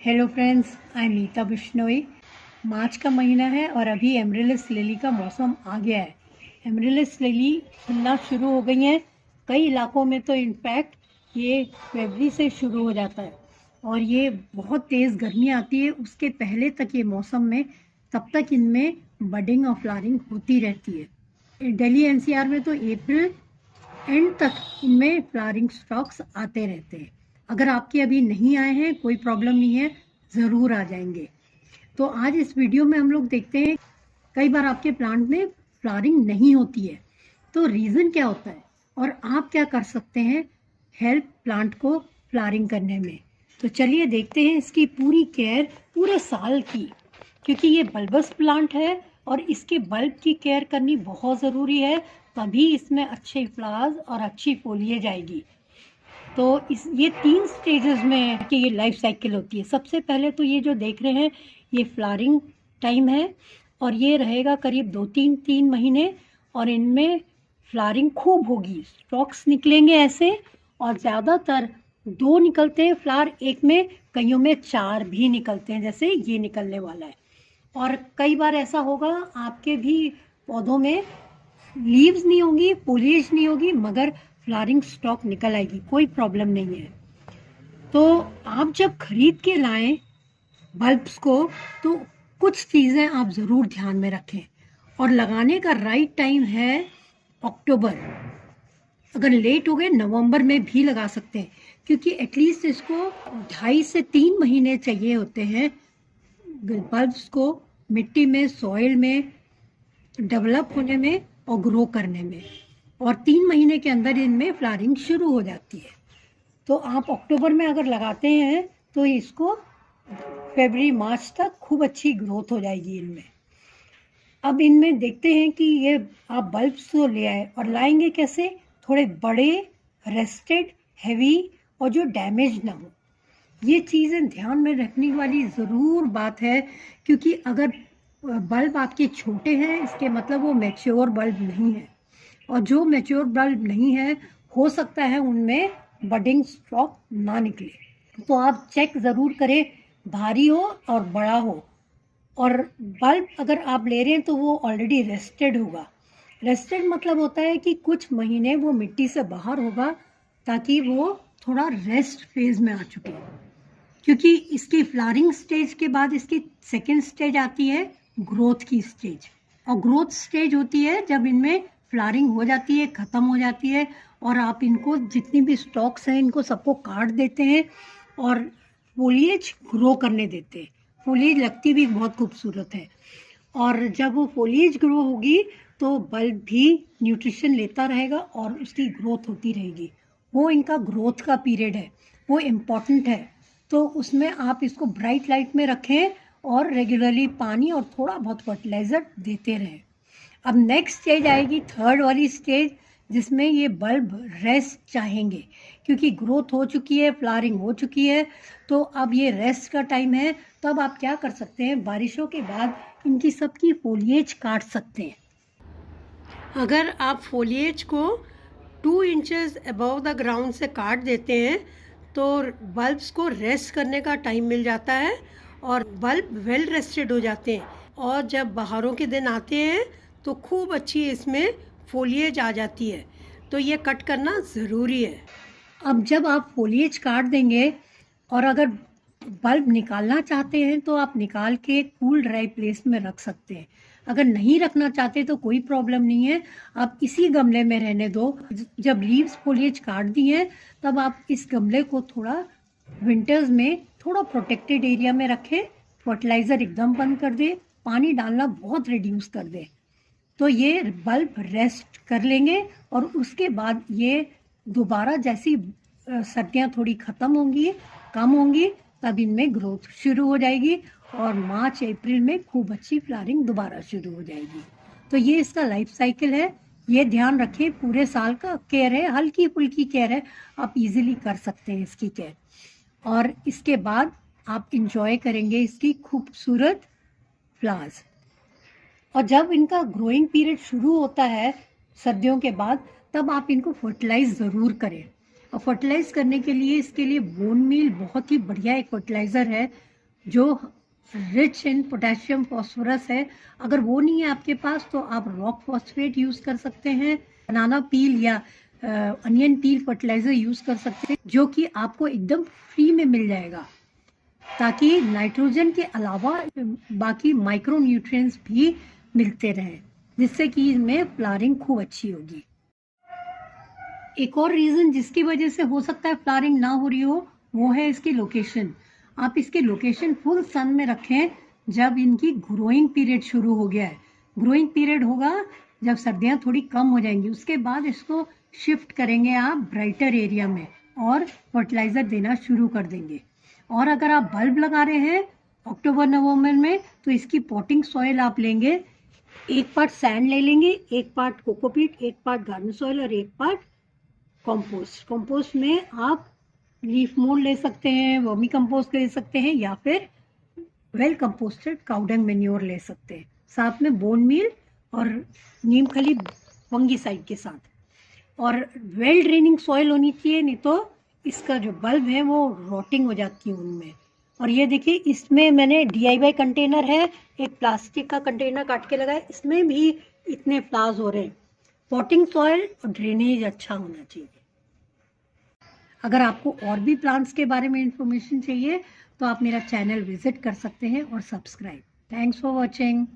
Hello friends, I am Neeta Bishnoi. March का महीना है और अभी एमरिलिस लिली का मौसम आ गया है। एमरिलिस लिली खिलना शुरू हो गई हैं। कई इलाकों में तो इनफैक्ट ये फरवरी से शुरू हो जाता है और ये बहुत तेज़ गर्मी आती है उसके पहले तक ये मौसम में, तब तक इनमें बडिंग और फ्लावरिंग होती रहती है। दिल्ली एनसीआर में तो अप्रैल एंड तक इनमें फ्लावरिंग स्टॉक्स आते रहते हैं। अगर आपके अभी नहीं आए हैं, कोई प्रॉब्लम नहीं है, ज़रूर आ जाएंगे। तो आज इस वीडियो में हम लोग देखते हैं, कई बार आपके प्लांट में फ्लावरिंग नहीं होती है, तो रीज़न क्या होता है और आप क्या कर सकते हैं हेल्प प्लांट को फ्लावरिंग करने में। तो चलिए देखते हैं इसकी पूरी केयर पूरे साल की, क्योंकि ये बल्बस प्लांट है और इसके बल्ब की केयर करनी बहुत ज़रूरी है, तभी इसमें अच्छे फ्लावर्स और अच्छी फोलिएज आएगी। तो ये 3 स्टेजेस में कि ये लाइफ साइकिल होती है। सबसे पहले तो ये जो देख रहे हैं ये फ्लावरिंग टाइम है और ये रहेगा करीब 2-3 महीने और इनमें फ्लावरिंग खूब होगी, स्टॉक्स निकलेंगे ऐसे, और ज़्यादातर 2 निकलते हैं फ्लावर एक में, कईयों में 4 भी निकलते हैं, जैसे ये निकलने वाला है। और कई बार ऐसा होगा आपके भी पौधों में लीव्स नहीं होंगी, फोलिएज नहीं होगी, मगर फ्लावरिंग स्टॉक निकल आएगी, कोई प्रॉब्लम नहीं है। तो आप जब खरीद के लाएं बल्ब्स को, तो कुछ चीज़ें आप ज़रूर ध्यान में रखें। और लगाने का राइट टाइम है अक्टूबर। अगर लेट हो गए नवंबर में भी लगा सकते हैं, क्योंकि एटलीस्ट इसको 2.5 से 3 महीने चाहिए होते हैं बल्ब्स को मिट्टी में, सॉइल में डेवलप होने में और ग्रो करने में, और 3 महीने के अंदर इनमें फ्लावरिंग शुरू हो जाती है। तो आप अक्टूबर में अगर लगाते हैं तो इसको फरवरी मार्च तक खूब अच्छी ग्रोथ हो जाएगी इनमें। अब इनमें देखते हैं कि ये आप बल्ब्स तो ले आए, और लाएंगे कैसे, थोड़े बड़े, रेस्टेड, हैवी और जो डैमेज ना हो। ये चीज़ें ध्यान में रखने वाली ज़रूर बात है, क्योंकि अगर बल्ब आपके छोटे हैं इसके मतलब वो मैच्योर बल्ब नहीं है, और जो मैच्योर बल्ब नहीं है हो सकता है उनमें बडिंग स्टॉक ना निकले। तो आप चेक ज़रूर करें, भारी हो और बड़ा हो। और बल्ब अगर आप ले रहे हैं तो वो ऑलरेडी रेस्टेड होगा। रेस्टेड मतलब होता है कि कुछ महीने वो मिट्टी से बाहर होगा, ताकि वो थोड़ा रेस्ट फेज में आ चुके हैं। क्योंकि इसकी फ्लावरिंग स्टेज के बाद इसकी सेकेंड स्टेज आती है ग्रोथ की स्टेज, और ग्रोथ स्टेज होती है जब इनमें फ्लावरिंग हो जाती है, ख़त्म हो जाती है, और आप इनको जितनी भी स्टॉक्स हैं इनको सबको काट देते हैं और फोलिएज ग्रो करने देते हैं। फोलिएज लगती भी बहुत खूबसूरत है, और जब वो फोलिएज ग्रो होगी तो बल्ब भी न्यूट्रिशन लेता रहेगा और उसकी ग्रोथ होती रहेगी। वो इनका ग्रोथ का पीरियड है, वो इम्पॉर्टेंट है। तो उसमें आप इसको ब्राइट लाइट में रखें और रेगुलरली पानी और थोड़ा बहुत फर्टिलाइज़र देते रहें। अब नेक्स्ट स्टेज आएगी, थर्ड वाली स्टेज, जिसमें ये बल्ब रेस्ट चाहेंगे, क्योंकि ग्रोथ हो चुकी है, फ्लावरिंग हो चुकी है, तो अब ये रेस्ट का टाइम है। तब आप क्या कर सकते हैं, बारिशों के बाद इनकी सबकी फोलिएज काट सकते हैं। अगर आप फोलिएज को 2 इंचेस अबव द ग्राउंड से काट देते हैं तो बल्ब्स को रेस्ट करने का टाइम मिल जाता है और बल्ब वेल रेस्टेड हो जाते हैं, और जब बहारों के दिन आते हैं तो खूब अच्छी इसमें फोलिएज आ जाती है। तो ये कट करना ज़रूरी है। अब जब आप फोलिएज काट देंगे और अगर बल्ब निकालना चाहते हैं तो आप निकाल के कूल ड्राई प्लेस में रख सकते हैं। अगर नहीं रखना चाहते तो कोई प्रॉब्लम नहीं है, आप इसी गमले में रहने दो। जब लीव्स फोलिएज काट दी हैं तब आप इस गमले को थोड़ा विंटर्स में थोड़ा प्रोटेक्टेड एरिया में रखें, फर्टिलाइज़र एकदम बंद कर दें, पानी डालना बहुत रिड्यूस कर दें, तो ये बल्ब रेस्ट कर लेंगे। और उसके बाद ये दोबारा जैसी सर्दियाँ थोड़ी ख़त्म होंगी, कम होंगी, तब इनमें ग्रोथ शुरू हो जाएगी और मार्च अप्रैल में खूब अच्छी फ्लावरिंग दोबारा शुरू हो जाएगी। तो ये इसका लाइफ साइकिल है, ये ध्यान रखें। पूरे साल का केयर है, हल्की फुल्की केयर है, आप इजीली कर सकते हैं इसकी केयर, और इसके बाद आप इंजॉय करेंगे इसकी खूबसूरत फ्लावर्स। और जब इनका ग्रोइंग पीरियड शुरू होता है सर्दियों के बाद, तब आप इनको फर्टिलाइज ज़रूर करें। और फर्टिलाइज करने के लिए इसके लिए बोन मील बहुत ही बढ़िया एक फर्टिलाइज़र है, जो रिच इन पोटेशियम फॉस्फोरस है। अगर वो नहीं है आपके पास तो आप रॉक फॉस्फेट यूज़ कर सकते हैं, बनाना पील या अनियन पील फर्टिलाइज़र यूज़ कर सकते हैं, जो कि आपको एकदम फ्री में मिल जाएगा, ताकि नाइट्रोजन के अलावा बाकी माइक्रो न्यूट्रिएंट्स भी मिलते रहें, जिससे कि इसमें फ्लावरिंग खूब अच्छी होगी। एक और रीज़न जिसकी वजह से हो सकता है फ्लावरिंग ना हो रही हो, वो है इसकी लोकेशन। आप इसकी लोकेशन फुल सन में रखें जब इनकी ग्रोइंग पीरियड शुरू हो गया है। ग्रोइंग पीरियड होगा जब सर्दियाँ थोड़ी कम हो जाएंगी, उसके बाद इसको शिफ्ट करेंगे आप ब्राइटर एरिया में और फर्टिलाइज़र देना शुरू कर देंगे। और अगर आप बल्ब लगा रहे हैं अक्टूबर नवंबर में, तो इसकी पॉटिंग सॉइल आप लेंगे, 1 पार्ट सैंड ले लेंगे, 1 part cocopeat, 1 part garden soil और 1 पार्ट कंपोस्ट में आप लीफ मोल्ड ले सकते हैं, वर्मी कंपोस्ट ले सकते हैं, या फिर वेल कंपोस्टेड काउडंग मैन्योर ले सकते हैं, साथ में बोन मील और नीम खली फंगीसाइड के साथ। और वेल ड्रेनिंग सॉइल होनी चाहिए, नहीं तो इसका जो बल्ब है वो रॉटिंग हो जाती है उनमें। और ये देखिए, इसमें मैंने DIY कंटेनर है, एक प्लास्टिक का कंटेनर काट के लगाया, इसमें भी इतने फ्लावर्स हो रहे हैं। पॉटिंग सॉइल और ड्रेनेज अच्छा होना चाहिए। अगर आपको और भी प्लांट्स के बारे में इंफॉर्मेशन चाहिए तो आप मेरा चैनल विजिट कर सकते हैं और सब्सक्राइब। Thanks for watching.